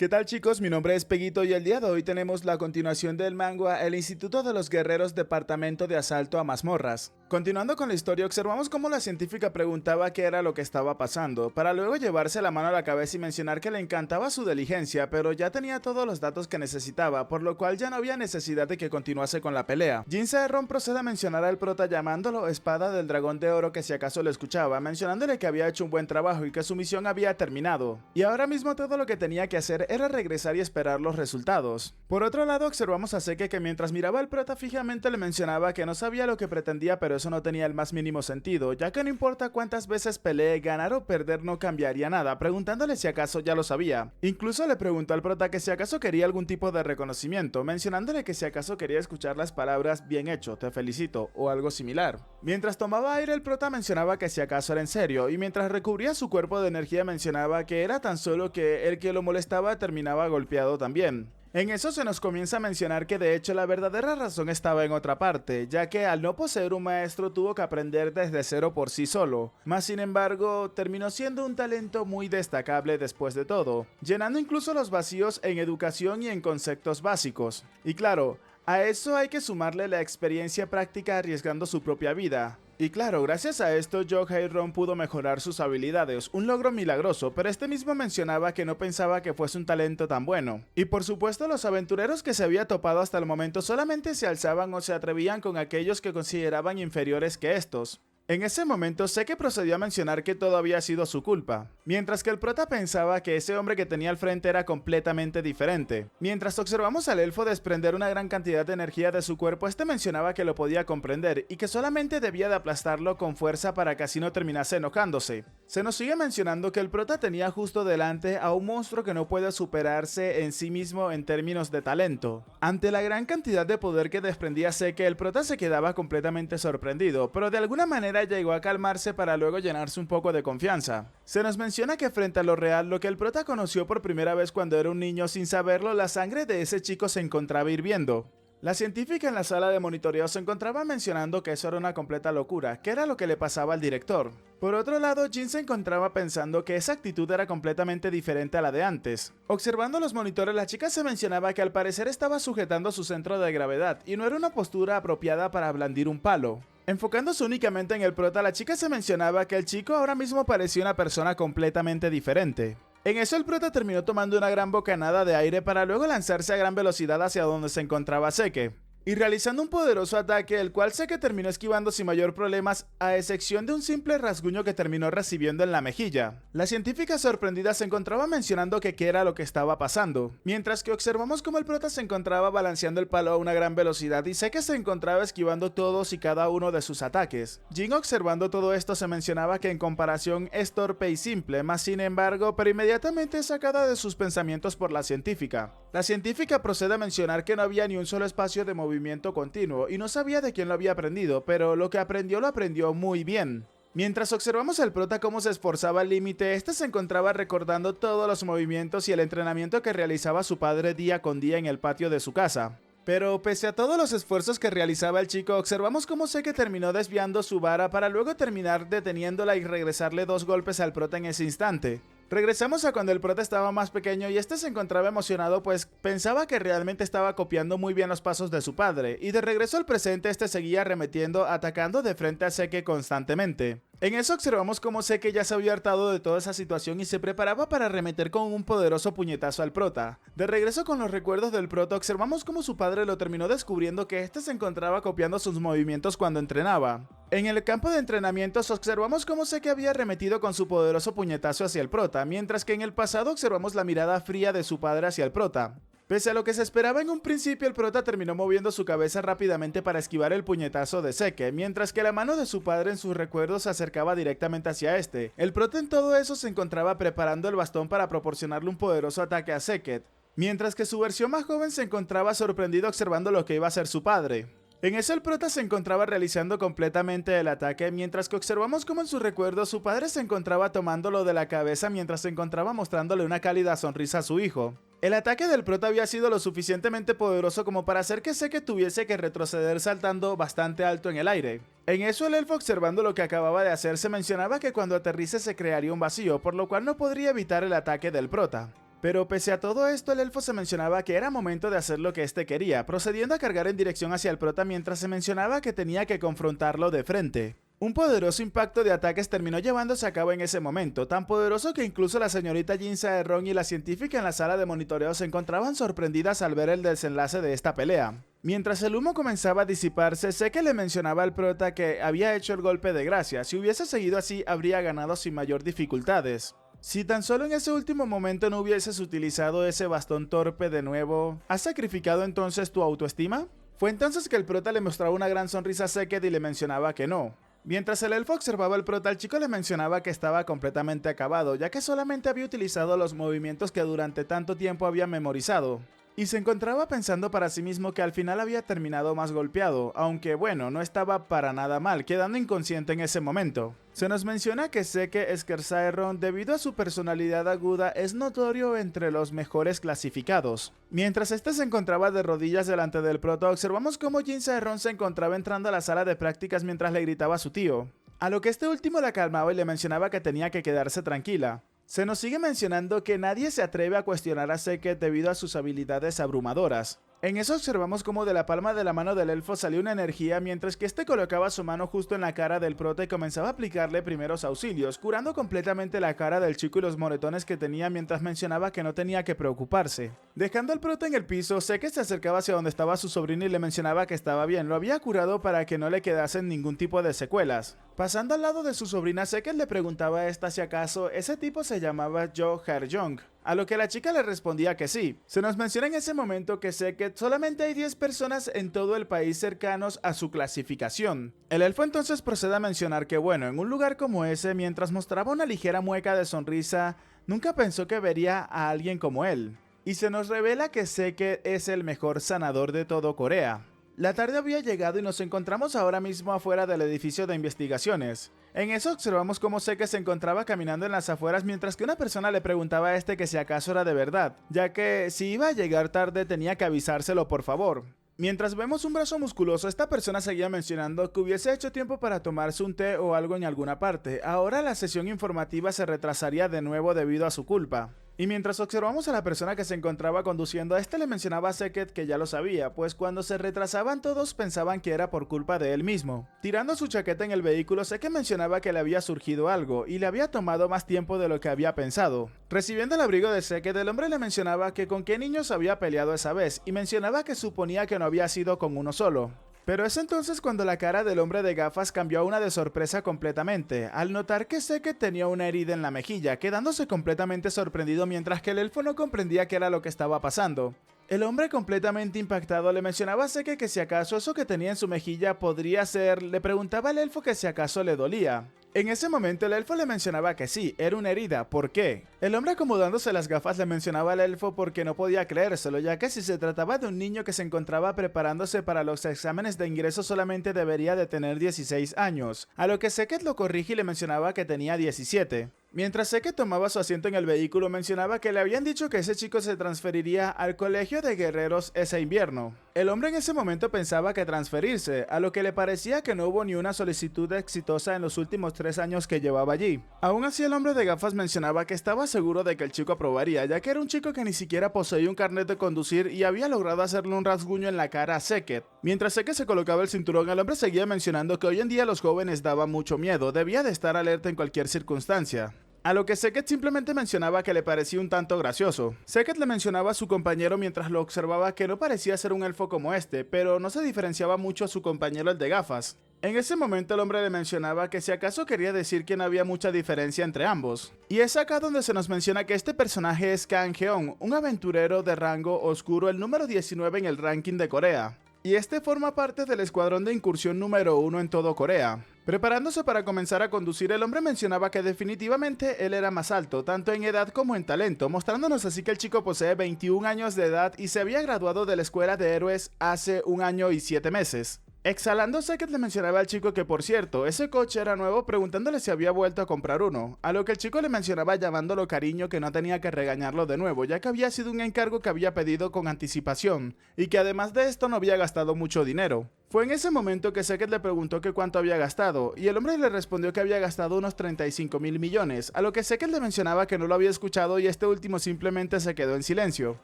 ¿Qué tal chicos? Mi nombre es Peguito y el día de hoy tenemos la continuación del manga El Instituto de los Guerreros Departamento de Asalto a Mazmorras. Continuando con la historia, observamos cómo la científica preguntaba qué era lo que estaba pasando, para luego llevarse la mano a la cabeza y mencionar que le encantaba su diligencia, pero ya tenía todos los datos que necesitaba, por lo cual ya no había necesidad de que continuase con la pelea. Jin Saeron procede a mencionar al prota llamándolo Espada del Dragón de Oro que si acaso lo escuchaba, mencionándole que había hecho un buen trabajo y que su misión había terminado. Y ahora mismo todo lo que tenía que hacer era regresar y esperar los resultados. Por otro lado, observamos a Seke que mientras miraba al prota fijamente le mencionaba que no sabía lo que pretendía, pero eso no tenía el más mínimo sentido, ya que no importa cuántas veces pelee, ganar o perder no cambiaría nada, preguntándole si acaso ya lo sabía. Incluso le preguntó al prota que si acaso quería algún tipo de reconocimiento, mencionándole que si acaso quería escuchar las palabras bien hecho, te felicito o algo similar. Mientras tomaba aire, el prota mencionaba que si acaso era en serio, y mientras recubría su cuerpo de energía mencionaba que era tan solo que el que lo molestaba terminaba golpeado también. En eso se nos comienza a mencionar que de hecho la verdadera razón estaba en otra parte, ya que al no poseer un maestro tuvo que aprender desde cero por sí solo, mas sin embargo terminó siendo un talento muy destacable después de todo, llenando incluso los vacíos en educación y en conceptos básicos. Y claro, a eso hay que sumarle la experiencia práctica arriesgando su propia vida. Y claro, gracias a esto Yohei-ron pudo mejorar sus habilidades, un logro milagroso, pero este mismo mencionaba que no pensaba que fuese un talento tan bueno. Y por supuesto los aventureros que se había topado hasta el momento solamente se alzaban o se atrevían con aquellos que consideraban inferiores que estos. En ese momento Seke procedió a mencionar que todo había sido su culpa, mientras que el prota pensaba que ese hombre que tenía al frente era completamente diferente. Mientras observamos al elfo desprender una gran cantidad de energía de su cuerpo, este mencionaba que lo podía comprender y que solamente debía de aplastarlo con fuerza para que así no terminase enojándose. Se nos sigue mencionando que el prota tenía justo delante a un monstruo que no puede superarse en sí mismo en términos de talento. Ante la gran cantidad de poder que desprendía Seke, el prota se quedaba completamente sorprendido, pero de alguna manera llegó a calmarse para luego llenarse un poco de confianza. Se nos menciona que frente a lo real, lo que el prota conoció por primera vez cuando era un niño sin saberlo, la sangre de ese chico se encontraba hirviendo. La científica en la sala de monitoreo se encontraba mencionando que eso era una completa locura, que era lo que le pasaba al director. Por otro lado, Jin se encontraba pensando que esa actitud era completamente diferente a la de antes. Observando los monitores, la chica se mencionaba que al parecer estaba sujetando su centro de gravedad y no era una postura apropiada para blandir un palo. Enfocándose únicamente en el prota, la chica se mencionaba que el chico ahora mismo parecía una persona completamente diferente. En eso el prota terminó tomando una gran bocanada de aire para luego lanzarse a gran velocidad hacia donde se encontraba Seke, y realizando un poderoso ataque, el cual Seke terminó esquivando sin mayor problemas, a excepción de un simple rasguño que terminó recibiendo en la mejilla. La científica sorprendida se encontraba mencionando que qué era lo que estaba pasando, mientras que observamos cómo el prota se encontraba balanceando el palo a una gran velocidad y Seke se encontraba esquivando todos y cada uno de sus ataques. Jin, observando todo esto, se mencionaba que en comparación es torpe y simple, mas sin embargo, pero inmediatamente es sacada de sus pensamientos por la científica. La científica procede a mencionar que no había ni un solo espacio de movimiento continuo y no sabía de quién lo había aprendido, pero lo que aprendió lo aprendió muy bien. Mientras observamos al prota cómo se esforzaba al límite, este se encontraba recordando todos los movimientos y el entrenamiento que realizaba su padre día con día en el patio de su casa. Pero pese a todos los esfuerzos que realizaba el chico, observamos cómo Seke terminó desviando su vara para luego terminar deteniéndola y regresarle 2 golpes al prota en ese instante. Regresamos a cuando el prota estaba más pequeño y este se encontraba emocionado pues pensaba que realmente estaba copiando muy bien los pasos de su padre, y de regreso al presente este seguía arremetiendo, atacando de frente a Seke constantemente. En eso observamos cómo Seke ya se había hartado de toda esa situación y se preparaba para arremeter con un poderoso puñetazo al prota. De regreso con los recuerdos del prota, observamos cómo su padre lo terminó descubriendo que este se encontraba copiando sus movimientos cuando entrenaba. En el campo de entrenamientos observamos cómo Seke había arremetido con su poderoso puñetazo hacia el prota, mientras que en el pasado observamos la mirada fría de su padre hacia el prota. Pese a lo que se esperaba en un principio, el prota terminó moviendo su cabeza rápidamente para esquivar el puñetazo de Seke, mientras que la mano de su padre en sus recuerdos se acercaba directamente hacia este. El prota en todo eso se encontraba preparando el bastón para proporcionarle un poderoso ataque a Seke, mientras que su versión más joven se encontraba sorprendido observando lo que iba a hacer su padre. En eso el prota se encontraba realizando completamente el ataque, mientras que observamos cómo en su recuerdo su padre se encontraba tomándolo de la cabeza mientras se encontraba mostrándole una cálida sonrisa a su hijo. El ataque del prota había sido lo suficientemente poderoso como para hacer que Seke tuviese que retroceder saltando bastante alto en el aire. En eso el elfo, observando lo que acababa de hacer, se mencionaba que cuando aterrice se crearía un vacío, por lo cual no podría evitar el ataque del prota. Pero pese a todo esto, el elfo se mencionaba que era momento de hacer lo que este quería, procediendo a cargar en dirección hacia el prota mientras se mencionaba que tenía que confrontarlo de frente. Un poderoso impacto de ataques terminó llevándose a cabo en ese momento, tan poderoso que incluso la señorita Jin Sae-ron y la científica en la sala de monitoreo se encontraban sorprendidas al ver el desenlace de esta pelea. Mientras el humo comenzaba a disiparse, sé que le mencionaba al prota que había hecho el golpe de gracia. Si hubiese seguido así, habría ganado sin mayor dificultades. Si tan solo en ese último momento no hubieses utilizado ese bastón torpe de nuevo, ¿has sacrificado entonces tu autoestima? Fue entonces que el prota le mostraba una gran sonrisa a Seket y le mencionaba que no. Mientras el elfo observaba al prota, el chico le mencionaba que estaba completamente acabado, ya que solamente había utilizado los movimientos que durante tanto tiempo había memorizado. Y se encontraba pensando para sí mismo que al final había terminado más golpeado, aunque bueno, no estaba para nada mal, quedando inconsciente en ese momento. Se nos menciona que Seke Sae-ron, debido a su personalidad aguda, es notorio entre los mejores clasificados. Mientras este se encontraba de rodillas delante del prota, observamos cómo Jin Sae-ron se encontraba entrando a la sala de prácticas mientras le gritaba a su tío. A lo que este último la calmaba y le mencionaba que tenía que quedarse tranquila. Se nos sigue mencionando que nadie se atreve a cuestionar a Seket debido a sus habilidades abrumadoras. En eso observamos como de la palma de la mano del elfo salió una energía mientras que este colocaba su mano justo en la cara del prota y comenzaba a aplicarle primeros auxilios, curando completamente la cara del chico y los moretones que tenía mientras mencionaba que no tenía que preocuparse. Dejando al prota en el piso, Seket se acercaba hacia donde estaba su sobrino y le mencionaba que estaba bien, lo había curado para que no le quedasen ningún tipo de secuelas. Pasando al lado de su sobrina, Seket le preguntaba a esta si acaso ese tipo se llamaba Jo Har-jong, a lo que la chica le respondía que sí. Se nos menciona en ese momento que Seket solamente hay 10 personas en todo el país cercanos a su clasificación. El elfo entonces procede a mencionar que bueno, en un lugar como ese, mientras mostraba una ligera mueca de sonrisa, nunca pensó que vería a alguien como él. Y se nos revela que Seket es el mejor sanador de todo Corea. La tarde había llegado y nos encontramos ahora mismo afuera del edificio de investigaciones. En eso observamos cómo Seket se encontraba caminando en las afueras mientras que una persona le preguntaba a este que si acaso era de verdad, ya que si iba a llegar tarde tenía que avisárselo por favor. Mientras vemos un brazo musculoso, esta persona seguía mencionando que hubiese hecho tiempo para tomarse un té o algo en alguna parte. Ahora la sesión informativa se retrasaría de nuevo debido a su culpa. Y mientras observamos a la persona que se encontraba conduciendo, a este le mencionaba a Seket que ya lo sabía, pues cuando se retrasaban todos pensaban que era por culpa de él mismo. Tirando su chaqueta en el vehículo, Seket mencionaba que le había surgido algo, y le había tomado más tiempo de lo que había pensado. Recibiendo el abrigo de Seket, el hombre le mencionaba que con qué niños había peleado esa vez, y mencionaba que suponía que no había sido con uno solo. Pero es entonces cuando la cara del hombre de gafas cambió a una de sorpresa completamente, al notar que Seket tenía una herida en la mejilla, quedándose completamente sorprendido mientras que el elfo no comprendía qué era lo que estaba pasando. El hombre completamente impactado le mencionaba a Seket que si acaso eso que tenía en su mejilla podría ser, le preguntaba al elfo que si acaso le dolía. En ese momento el elfo le mencionaba que sí, era una herida, ¿por qué? El hombre acomodándose las gafas le mencionaba al elfo porque no podía creérselo, ya que si se trataba de un niño que se encontraba preparándose para los exámenes de ingreso solamente debería de tener 16 años, a lo que Seket lo corrige y le mencionaba que tenía 17. Mientras Seket tomaba su asiento en el vehículo, mencionaba que le habían dicho que ese chico se transferiría al colegio de guerreros ese invierno. El hombre en ese momento pensaba que transferirse, a lo que le parecía que no hubo ni una solicitud exitosa en los últimos 3 años que llevaba allí. Aún así, el hombre de gafas mencionaba que estaba seguro de que el chico aprobaría, ya que era un chico que ni siquiera poseía un carnet de conducir y había logrado hacerle un rasguño en la cara a Seket. Mientras Seket se colocaba el cinturón, el hombre seguía mencionando que hoy en día los jóvenes daban mucho miedo, debía de estar alerta en cualquier circunstancia. A lo que Seket simplemente mencionaba que le parecía un tanto gracioso. Seket le mencionaba a su compañero mientras lo observaba que no parecía ser un elfo como este, pero no se diferenciaba mucho a su compañero el de gafas. En ese momento el hombre le mencionaba que si acaso quería decir que no había mucha diferencia entre ambos. Y es acá donde se nos menciona que este personaje es Kang Heon, un aventurero de rango oscuro, el número 19 en el ranking de Corea. Y este forma parte del escuadrón de incursión número 1 en todo Corea. Preparándose para comenzar a conducir, el hombre mencionaba que definitivamente él era más alto, tanto en edad como en talento, mostrándonos así que el chico posee 21 años de edad y se había graduado de la escuela de héroes hace 1 año y 7 meses. Exhalando, Seket le mencionaba al chico que, por cierto, ese coche era nuevo, preguntándole si había vuelto a comprar uno, a lo que el chico le mencionaba llamándolo cariño, que no tenía que regañarlo de nuevo, ya que había sido un encargo que había pedido con anticipación, y que además de esto no había gastado mucho dinero. Fue en ese momento que Seket le preguntó que cuánto había gastado, y el hombre le respondió que había gastado unos 35 mil millones, a lo que Seket le mencionaba que no lo había escuchado y este último simplemente se quedó en silencio.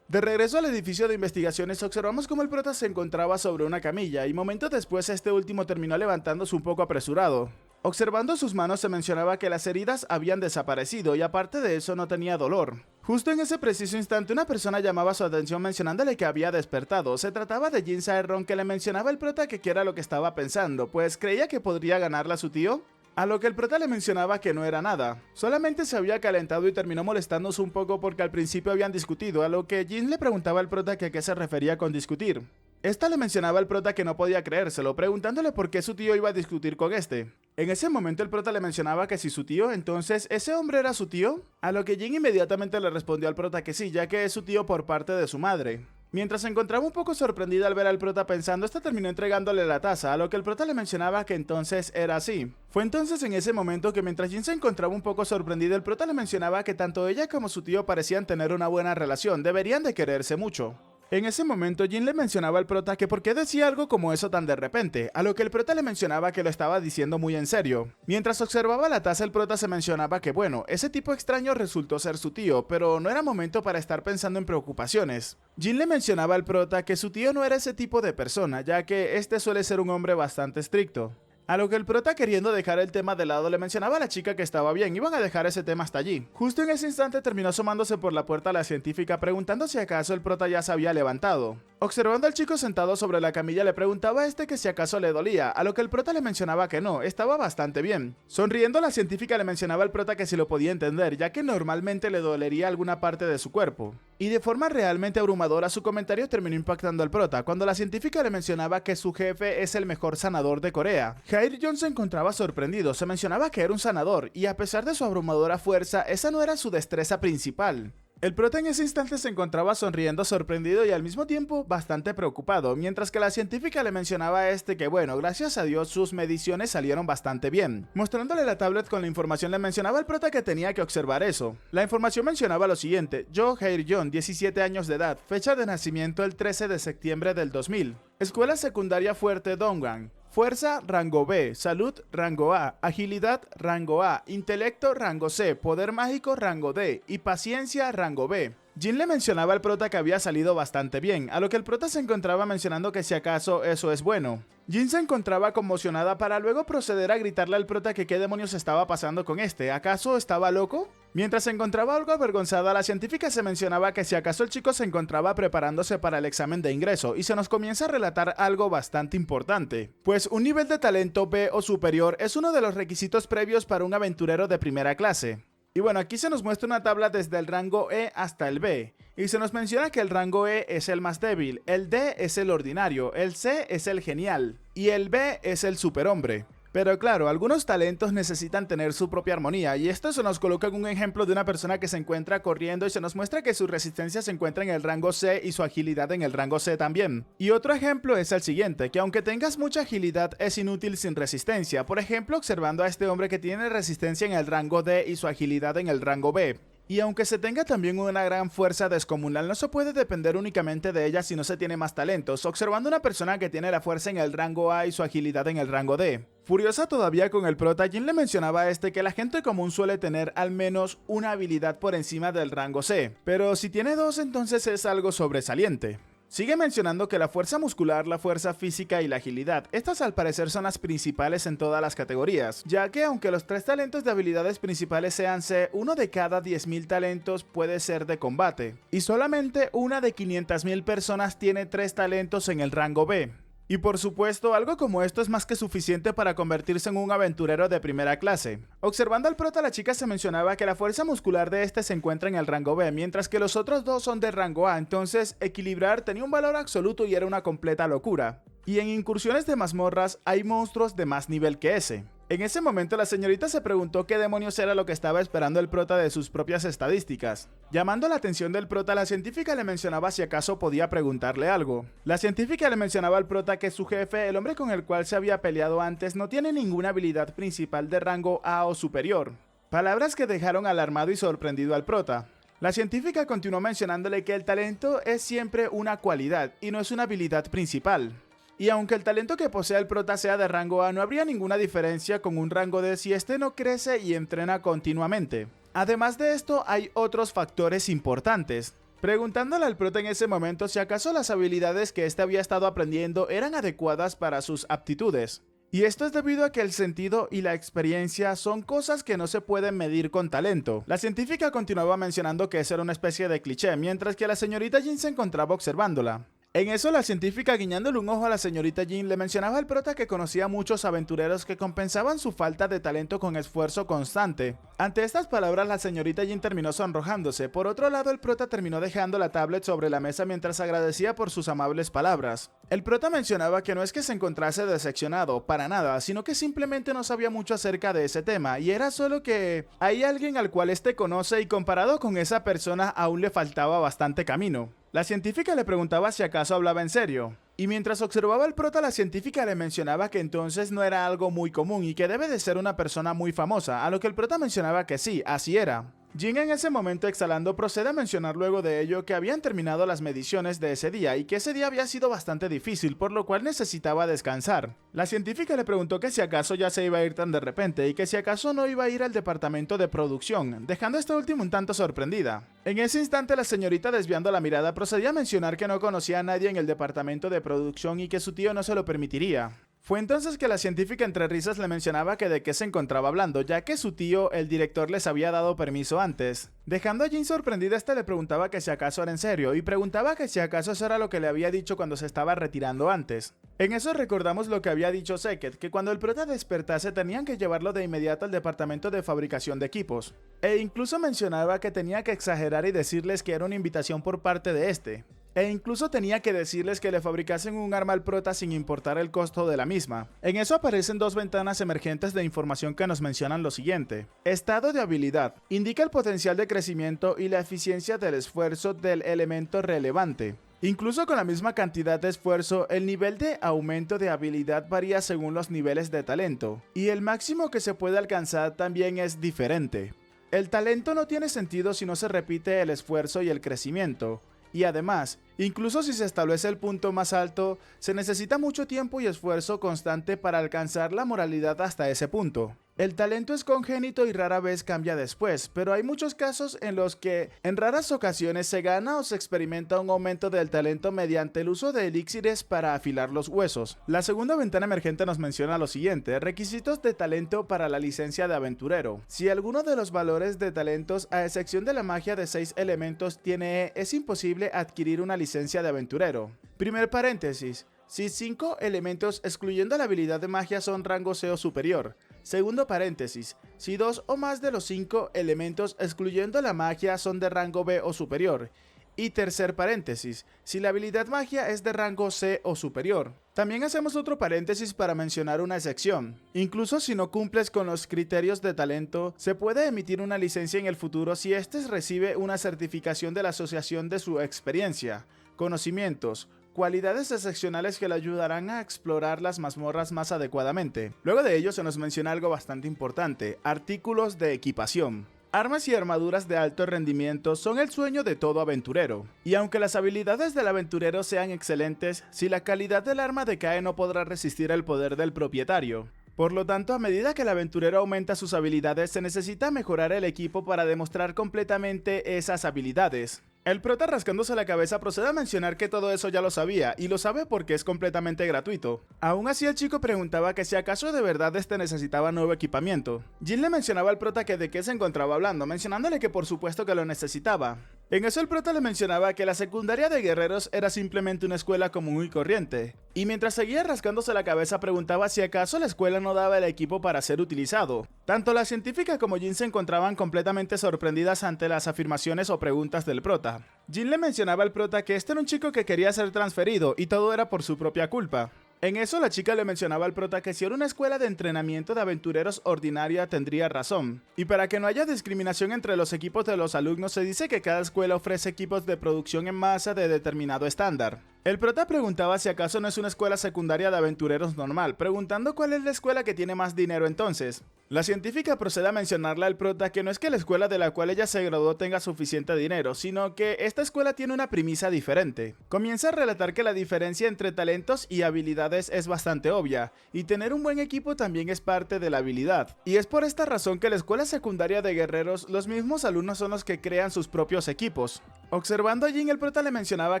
De regreso al edificio de investigaciones, observamos cómo el prota se encontraba sobre una camilla y momentos después este último terminó levantándose un poco apresurado. Observando sus manos se mencionaba que las heridas habían desaparecido y aparte de eso no tenía dolor. Justo en ese preciso instante una persona llamaba su atención mencionándole que había despertado. Se trataba de Jin Sae-ron, que le mencionaba al prota que era lo que estaba pensando, pues creía que podría ganarle a su tío. A lo que el prota le mencionaba que no era nada, solamente se había calentado y terminó molestándose un poco porque al principio habían discutido, a lo que Jin le preguntaba al prota que a qué se refería con discutir. Esta le mencionaba al prota que no podía creérselo, preguntándole por qué su tío iba a discutir con este. En ese momento el prota le mencionaba que si su tío, entonces ¿ese hombre era su tío? A lo que Jin inmediatamente le respondió al prota que sí, ya que es su tío por parte de su madre. Mientras se encontraba un poco sorprendida al ver al prota pensando, esta terminó entregándole la taza, a lo que el prota le mencionaba que entonces era así. Fue entonces en ese momento que mientras Jin se encontraba un poco sorprendida, el prota le mencionaba que tanto ella como su tío parecían tener una buena relación, deberían de quererse mucho. En ese momento Jin le mencionaba al prota que por qué decía algo como eso tan de repente, a lo que el prota le mencionaba que lo estaba diciendo muy en serio. Mientras observaba la taza el prota se mencionaba que bueno, ese tipo extraño resultó ser su tío, pero no era momento para estar pensando en preocupaciones. Jin le mencionaba al prota que su tío no era ese tipo de persona, ya que este suele ser un hombre bastante estricto. A lo que el prota, queriendo dejar el tema de lado, le mencionaba a la chica que estaba bien, iban a dejar ese tema hasta allí. Justo en ese instante terminó asomándose por la puerta la científica preguntando si acaso el prota ya se había levantado. Observando al chico sentado sobre la camilla le preguntaba a este que si acaso le dolía, a lo que el prota le mencionaba que no, estaba bastante bien. Sonriendo la científica le mencionaba al prota que si lo podía entender, ya que normalmente le dolería alguna parte de su cuerpo. Y de forma realmente abrumadora su comentario terminó impactando al prota, cuando la científica le mencionaba que su jefe es el mejor sanador de Corea. Jae-ryung se encontraba sorprendido, se mencionaba que era un sanador, y a pesar de su abrumadora fuerza, esa no era su destreza principal. El prota en ese instante se encontraba sonriendo sorprendido y al mismo tiempo bastante preocupado, mientras que la científica le mencionaba a este que bueno, gracias a Dios sus mediciones salieron bastante bien. Mostrándole la tablet con la información le mencionaba al prota que tenía que observar eso. La información mencionaba lo siguiente: Jo Jae-ryung, 17 años de edad, fecha de nacimiento el 13 de septiembre del 2000. Escuela secundaria fuerte Donggang. Fuerza, rango B, salud, rango A, agilidad, rango A, intelecto, rango C, poder mágico, rango D y paciencia, rango B. Jin le mencionaba al prota que había salido bastante bien, a lo que el prota se encontraba mencionando que si acaso eso es bueno. Jin se encontraba conmocionada para luego proceder a gritarle al prota que qué demonios estaba pasando con este, ¿acaso estaba loco? Mientras se encontraba algo avergonzada, la científica se mencionaba que si acaso el chico se encontraba preparándose para el examen de ingreso y se nos comienza a relatar algo bastante importante, pues un nivel de talento B o superior es uno de los requisitos previos para un aventurero de primera clase. Y bueno, aquí se nos muestra una tabla desde el rango E hasta el B, y se nos menciona que el rango E es el más débil, el D es el ordinario, el C es el genial, y el B es el superhombre. Pero claro, algunos talentos necesitan tener su propia armonía, y esto se nos coloca en un ejemplo de una persona que se encuentra corriendo y se nos muestra que su resistencia se encuentra en el rango C y su agilidad en el rango C también. Y otro ejemplo es el siguiente, que aunque tengas mucha agilidad es inútil sin resistencia, por ejemplo observando a este hombre que tiene resistencia en el rango D y su agilidad en el rango B. Y aunque se tenga también una gran fuerza descomunal, no se puede depender únicamente de ella si no se tiene más talentos, observando una persona que tiene la fuerza en el rango A y su agilidad en el rango D. Furiosa todavía con el prota, Jin le mencionaba a este que la gente común suele tener al menos una habilidad por encima del rango C, pero si tiene dos entonces es algo sobresaliente. Sigue mencionando que la fuerza muscular, la fuerza física y la agilidad, estas al parecer son las principales en todas las categorías, ya que aunque los 3 talentos de habilidades principales sean C, uno de cada 10.000 talentos puede ser de combate, y solamente una de 500.000 personas tiene 3 talentos en el rango B. Y por supuesto, algo como esto es más que suficiente para convertirse en un aventurero de primera clase. Observando al prota, la chica se mencionaba que la fuerza muscular de este se encuentra en el rango B, mientras que los otros dos son de rango A, entonces equilibrar tenía un valor absoluto y era una completa locura. Y en incursiones de mazmorras hay monstruos de más nivel que ese. En ese momento la señorita se preguntó qué demonios era lo que estaba esperando el prota de sus propias estadísticas. Llamando la atención del prota, la científica le mencionaba si acaso podía preguntarle algo. La científica le mencionaba al prota que su jefe, el hombre con el cual se había peleado antes, no tiene ninguna habilidad principal de rango A o superior. Palabras que dejaron alarmado y sorprendido al prota. La científica continuó mencionándole que el talento es siempre una cualidad y no es una habilidad principal. Y aunque el talento que posee el prota sea de rango A, no habría ninguna diferencia con un rango D si este no crece y entrena continuamente. Además de esto, hay otros factores importantes. Preguntándole al prota en ese momento si acaso las habilidades que este había estado aprendiendo eran adecuadas para sus aptitudes. Y esto es debido a que el sentido y la experiencia son cosas que no se pueden medir con talento. La científica continuaba mencionando que eso era una especie de cliché, mientras que la señorita Jin se encontraba observándola. En eso, la científica, guiñándole un ojo a la señorita Jin, le mencionaba al prota que conocía a muchos aventureros que compensaban su falta de talento con esfuerzo constante. Ante estas palabras, la señorita Jin terminó sonrojándose. Por otro lado, el prota terminó dejando la tablet sobre la mesa mientras agradecía por sus amables palabras. El prota mencionaba que no es que se encontrase decepcionado, para nada, sino que simplemente no sabía mucho acerca de ese tema, y era solo que hay alguien al cual este conoce y comparado con esa persona aún le faltaba bastante camino. La científica le preguntaba si acaso hablaba en serio, y mientras observaba al prota, la científica le mencionaba que entonces no era algo muy común y que debe de ser una persona muy famosa, a lo que el prota mencionaba que sí, así era. Jin en ese momento exhalando procede a mencionar luego de ello que habían terminado las mediciones de ese día y que ese día había sido bastante difícil, por lo cual necesitaba descansar. La científica le preguntó que si acaso ya se iba a ir tan de repente y que si acaso no iba a ir al departamento de producción, dejando a esta última un tanto sorprendida. En ese instante la señorita, desviando la mirada, procedía a mencionar que no conocía a nadie en el departamento de producción y que su tío no se lo permitiría. Fue entonces que la científica entre risas le mencionaba que de qué se encontraba hablando, ya que su tío, el director, les había dado permiso antes. Dejando a Jin sorprendida, le preguntaba que si acaso era en serio, y preguntaba que si acaso eso era lo que le había dicho cuando se estaba retirando antes. En eso recordamos lo que había dicho Seket, que cuando el prota despertase tenían que llevarlo de inmediato al departamento de fabricación de equipos. E incluso mencionaba que tenía que exagerar y decirles que era una invitación por parte de este. E incluso tenía que decirles que le fabricasen un arma al prota sin importar el costo de la misma. En eso aparecen dos ventanas emergentes de información que nos mencionan lo siguiente. Estado de habilidad. Indica el potencial de crecimiento y la eficiencia del esfuerzo del elemento relevante. Incluso con la misma cantidad de esfuerzo, el nivel de aumento de habilidad varía según los niveles de talento. Y el máximo que se puede alcanzar también es diferente. El talento no tiene sentido si no se repite el esfuerzo y el crecimiento. Y además, incluso si se establece el punto más alto, se necesita mucho tiempo y esfuerzo constante para alcanzar la moralidad hasta ese punto. El talento es congénito y rara vez cambia después, pero hay muchos casos en los que en raras ocasiones se gana o se experimenta un aumento del talento mediante el uso de elixires para afilar los huesos. La segunda ventana emergente nos menciona lo siguiente: requisitos de talento para la licencia de aventurero. Si alguno de los valores de talentos, a excepción de la magia de 6 elementos, tiene E, es imposible adquirir una licencia de aventurero. Primer paréntesis. Si 5 elementos excluyendo la habilidad de magia son rango C o superior. Segundo paréntesis, si 2 o más de los 5 elementos excluyendo la magia son de rango B o superior. Y tercer paréntesis, si la habilidad magia es de rango C o superior. También hacemos otro paréntesis para mencionar una excepción. Incluso si no cumples con los criterios de talento, se puede emitir una licencia en el futuro si éste recibe una certificación de la asociación de su experiencia, conocimientos, cualidades excepcionales que le ayudarán a explorar las mazmorras más adecuadamente. Luego de ello se nos menciona algo bastante importante: artículos de equipación. Armas y armaduras de alto rendimiento son el sueño de todo aventurero. Y aunque las habilidades del aventurero sean excelentes, si la calidad del arma decae no podrá resistir el poder del propietario. Por lo tanto, a medida que el aventurero aumenta sus habilidades, se necesita mejorar el equipo para demostrar completamente esas habilidades. El prota, rascándose la cabeza, procede a mencionar que todo eso ya lo sabía, y lo sabe porque es completamente gratuito. Aún así, el chico preguntaba que si acaso de verdad este necesitaba nuevo equipamiento. Jin le mencionaba al prota que de qué se encontraba hablando, mencionándole que por supuesto que lo necesitaba. En eso el prota le mencionaba que la secundaria de guerreros era simplemente una escuela común y corriente. Y mientras seguía rascándose la cabeza preguntaba si acaso la escuela no daba el equipo para ser utilizado. Tanto la científica como Jin se encontraban completamente sorprendidas ante las afirmaciones o preguntas del prota. Jin le mencionaba al prota que este era un chico que quería ser transferido y todo era por su propia culpa. En eso la chica le mencionaba al prota que si era una escuela de entrenamiento de aventureros ordinaria tendría razón. Y para que no haya discriminación entre los equipos de los alumnos se dice que cada escuela ofrece equipos de producción en masa de determinado estándar. El prota preguntaba si acaso no es una escuela secundaria de aventureros normal, preguntando cuál es la escuela que tiene más dinero entonces. La científica procede a mencionarle al prota que no es que la escuela de la cual ella se graduó tenga suficiente dinero, sino que esta escuela tiene una premisa diferente. Comienza a relatar que la diferencia entre talentos y habilidades es bastante obvia, y tener un buen equipo también es parte de la habilidad. Y es por esta razón que la escuela secundaria de guerreros, los mismos alumnos son los que crean sus propios equipos. Observando a Jin, el prota le mencionaba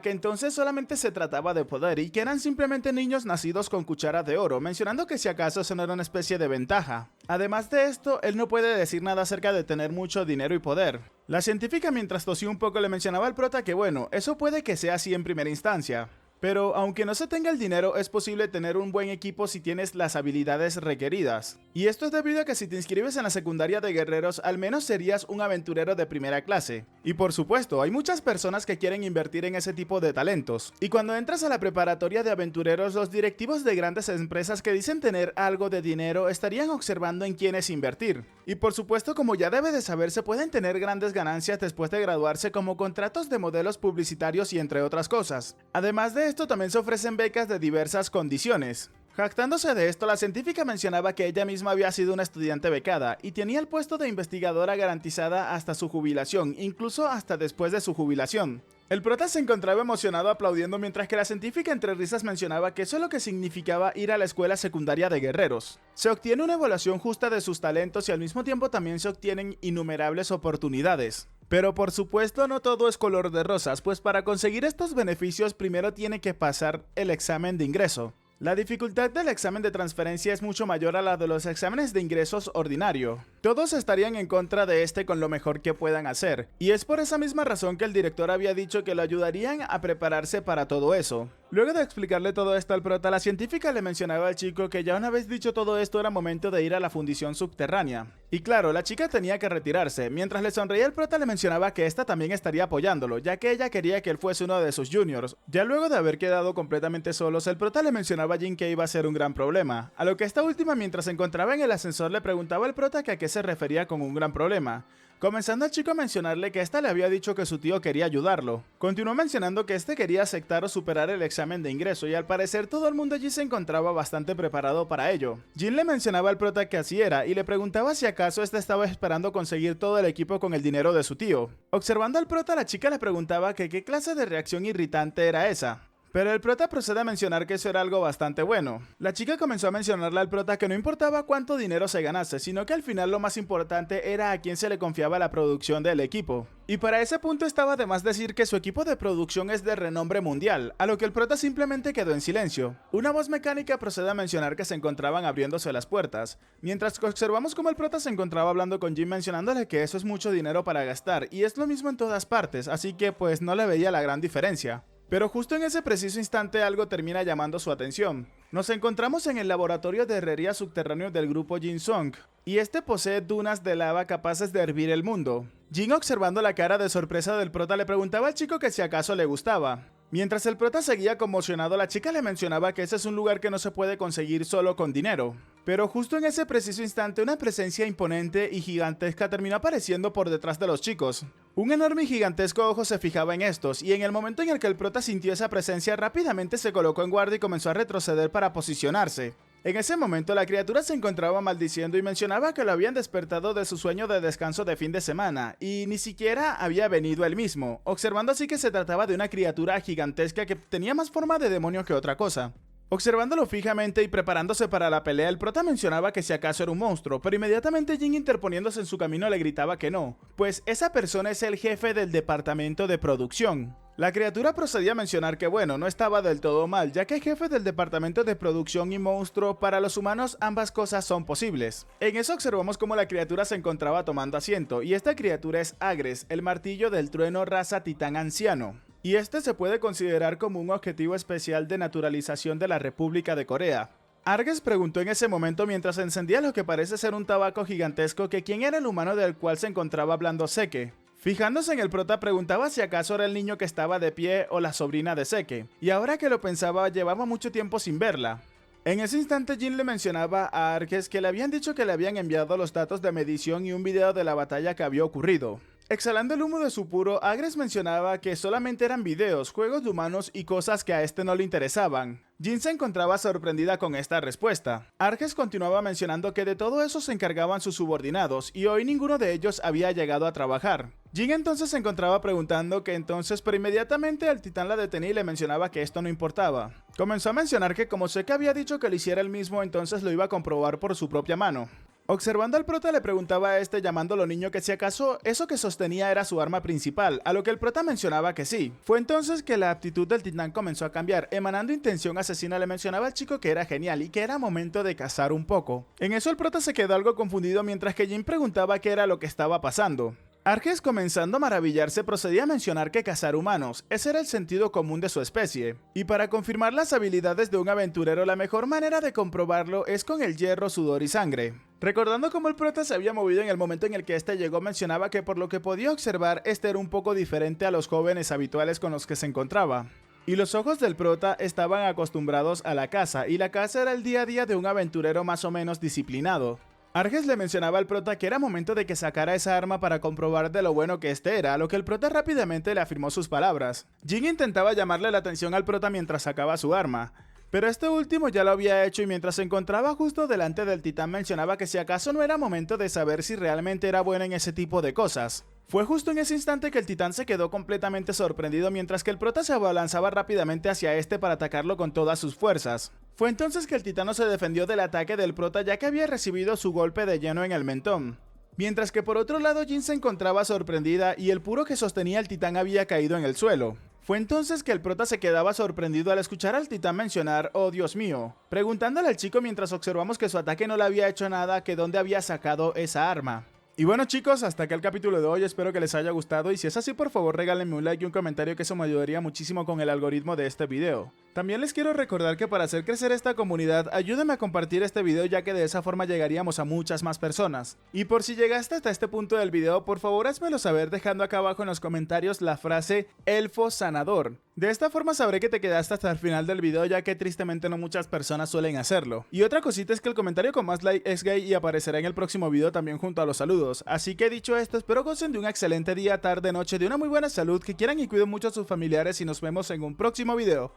que entonces solamente se trataba de poder y que eran simplemente niños nacidos con cuchara de oro, mencionando que si acaso eso no era una especie de ventaja. Además de esto, él no puede decir nada acerca de tener mucho dinero y poder. La científica, mientras tosía un poco, le mencionaba al prota que bueno, eso puede que sea así en primera instancia. Pero aunque no se tenga el dinero, es posible tener un buen equipo si tienes las habilidades requeridas. Y esto es debido a que si te inscribes en la secundaria de guerreros, al menos serías un aventurero de primera clase. Y por supuesto, hay muchas personas que quieren invertir en ese tipo de talentos. Y cuando entras a la preparatoria de aventureros, los directivos de grandes empresas que dicen tener algo de dinero estarían observando en quiénes invertir. Y por supuesto, como ya debe de saberse, pueden tener grandes ganancias después de graduarse como contratos de modelos publicitarios y entre otras cosas. Además de esto, también se ofrecen becas de diversas condiciones. Jactándose de esto, la científica mencionaba que ella misma había sido una estudiante becada y tenía el puesto de investigadora garantizada hasta su jubilación, incluso hasta después de su jubilación. El prota se encontraba emocionado aplaudiendo mientras que la científica entre risas mencionaba que eso es lo que significaba ir a la escuela secundaria de guerreros. Se obtiene una evaluación justa de sus talentos y al mismo tiempo también se obtienen innumerables oportunidades. Pero por supuesto no todo es color de rosas, pues para conseguir estos beneficios primero tiene que pasar el examen de ingreso. La dificultad del examen de transferencia es mucho mayor a la de los exámenes de ingresos ordinario. Todos estarían en contra de este con lo mejor que puedan hacer, y es por esa misma razón que el director había dicho que lo ayudarían a prepararse para todo eso. Luego de explicarle todo esto al prota, la científica le mencionaba al chico que ya una vez dicho todo esto era momento de ir a la fundición subterránea. Y claro, la chica tenía que retirarse. Mientras le sonreía, el prota le mencionaba que esta también estaría apoyándolo, ya que ella quería que él fuese uno de sus juniors. Ya luego de haber quedado completamente solos, el prota le mencionaba a Jin que iba a ser un gran problema. A lo que esta última, mientras se encontraba en el ascensor, le preguntaba al prota que a qué se refería con un gran problema. Comenzando el chico a mencionarle que esta le había dicho que su tío quería ayudarlo. Continuó mencionando que este quería aceptar o superar el examen de ingreso y al parecer todo el mundo allí se encontraba bastante preparado para ello. Jin le mencionaba al prota que así era y le preguntaba si acaso este estaba esperando conseguir todo el equipo con el dinero de su tío. Observando al prota, la chica le preguntaba que qué clase de reacción irritante era esa. Pero el prota procede a mencionar que eso era algo bastante bueno. La chica comenzó a mencionarle al prota que no importaba cuánto dinero se ganase, sino que al final lo más importante era a quién se le confiaba la producción del equipo. Y para ese punto estaba de más decir que su equipo de producción es de renombre mundial, a lo que el prota simplemente quedó en silencio. Una voz mecánica procede a mencionar que se encontraban abriéndose las puertas, mientras que observamos como el prota se encontraba hablando con Jin mencionándole que eso es mucho dinero para gastar, y es lo mismo en todas partes, así que pues no le veía la gran diferencia. Pero justo en ese preciso instante algo termina llamando su atención. Nos encontramos en el laboratorio de herrería subterráneo del grupo Jin Song, y este posee dunas de lava capaces de hervir el mundo. Jin, observando la cara de sorpresa del prota, le preguntaba al chico que si acaso le gustaba. Mientras el prota seguía conmocionado, la chica le mencionaba que ese es un lugar que no se puede conseguir solo con dinero. Pero justo en ese preciso instante, una presencia imponente y gigantesca terminó apareciendo por detrás de los chicos. Un enorme y gigantesco ojo se fijaba en estos, y en el momento en el que el prota sintió esa presencia, rápidamente se colocó en guardia y comenzó a retroceder para posicionarse. En ese momento, la criatura se encontraba maldiciendo y mencionaba que lo habían despertado de su sueño de descanso de fin de semana, y ni siquiera había venido él mismo, observando así que se trataba de una criatura gigantesca que tenía más forma de demonio que otra cosa. Observándolo fijamente y preparándose para la pelea, el prota mencionaba que si acaso era un monstruo, pero inmediatamente Jin, interponiéndose en su camino, le gritaba que no, pues esa persona es el jefe del departamento de producción. La criatura procedía a mencionar que bueno, no estaba del todo mal, ya que jefe del departamento de producción y monstruo, para los humanos ambas cosas son posibles. En eso observamos cómo la criatura se encontraba tomando asiento, y esta criatura es Agres, el martillo del trueno raza titán anciano. Y este se puede considerar como un objetivo especial de naturalización de la República de Corea. Arges preguntó en ese momento mientras encendía lo que parece ser un tabaco gigantesco que quién era el humano del cual se encontraba hablando Seke. Fijándose en el prota, preguntaba si acaso era el niño que estaba de pie o la sobrina de Seke, y ahora que lo pensaba llevaba mucho tiempo sin verla. En ese instante Jin le mencionaba a Arges que le habían dicho que le habían enviado los datos de medición y un video de la batalla que había ocurrido. Exhalando el humo de su puro, Agres mencionaba que solamente eran videos, juegos de humanos y cosas que a este no le interesaban. Jin se encontraba sorprendida con esta respuesta. Arges continuaba mencionando que de todo eso se encargaban sus subordinados y hoy ninguno de ellos había llegado a trabajar. Jin entonces se encontraba preguntando que entonces, pero inmediatamente el titán la detenía y le mencionaba que esto no importaba. Comenzó a mencionar que como sé que había dicho que lo hiciera él mismo, entonces lo iba a comprobar por su propia mano. Observando al prota le preguntaba a este llamándolo niño que si acaso eso que sostenía era su arma principal, a lo que el prota mencionaba que sí. Fue entonces que la actitud del titán comenzó a cambiar, emanando intención asesina le mencionaba al chico que era genial y que era momento de cazar un poco. En eso el prota se quedó algo confundido mientras que Jin preguntaba qué era lo que estaba pasando. Arges, comenzando a maravillarse, procedía a mencionar que cazar humanos, ese era el sentido común de su especie. Y para confirmar las habilidades de un aventurero, la mejor manera de comprobarlo es con el hierro, sudor y sangre. Recordando cómo el prota se había movido en el momento en el que este llegó, mencionaba que por lo que podía observar, este era un poco diferente a los jóvenes habituales con los que se encontraba. Y los ojos del prota estaban acostumbrados a la caza, y la caza era el día a día de un aventurero más o menos disciplinado. Arges le mencionaba al prota que era momento de que sacara esa arma para comprobar de lo bueno que este era, a lo que el prota rápidamente le afirmó sus palabras. Jin intentaba llamarle la atención al prota mientras sacaba su arma, pero este último ya lo había hecho y mientras se encontraba justo delante del titán mencionaba que si acaso no era momento de saber si realmente era bueno en ese tipo de cosas. Fue justo en ese instante que el titán se quedó completamente sorprendido mientras que el prota se abalanzaba rápidamente hacia este para atacarlo con todas sus fuerzas. Fue entonces que el titán se defendió del ataque del prota ya que había recibido su golpe de lleno en el mentón. Mientras que por otro lado Jin se encontraba sorprendida y el puro que sostenía el titán había caído en el suelo. Fue entonces que el prota se quedaba sorprendido al escuchar al titán mencionar "oh Dios mío", preguntándole al chico mientras observamos que su ataque no le había hecho nada, que dónde había sacado esa arma. Y bueno chicos, hasta acá el capítulo de hoy, espero que les haya gustado y si es así por favor regálenme un like y un comentario que eso me ayudaría muchísimo con el algoritmo de este video. También les quiero recordar que para hacer crecer esta comunidad, ayúdenme a compartir este video ya que de esa forma llegaríamos a muchas más personas. Y por si llegaste hasta este punto del video, por favor házmelo saber dejando acá abajo en los comentarios la frase elfo sanador. De esta forma sabré que te quedaste hasta el final del video ya que tristemente no muchas personas suelen hacerlo. Y otra cosita es que el comentario con más like es gay y aparecerá en el próximo video también junto a los saludos. Así que dicho esto, espero gocen de un excelente día, tarde, noche, de una muy buena salud, que quieran y cuiden mucho a sus familiares y nos vemos en un próximo video.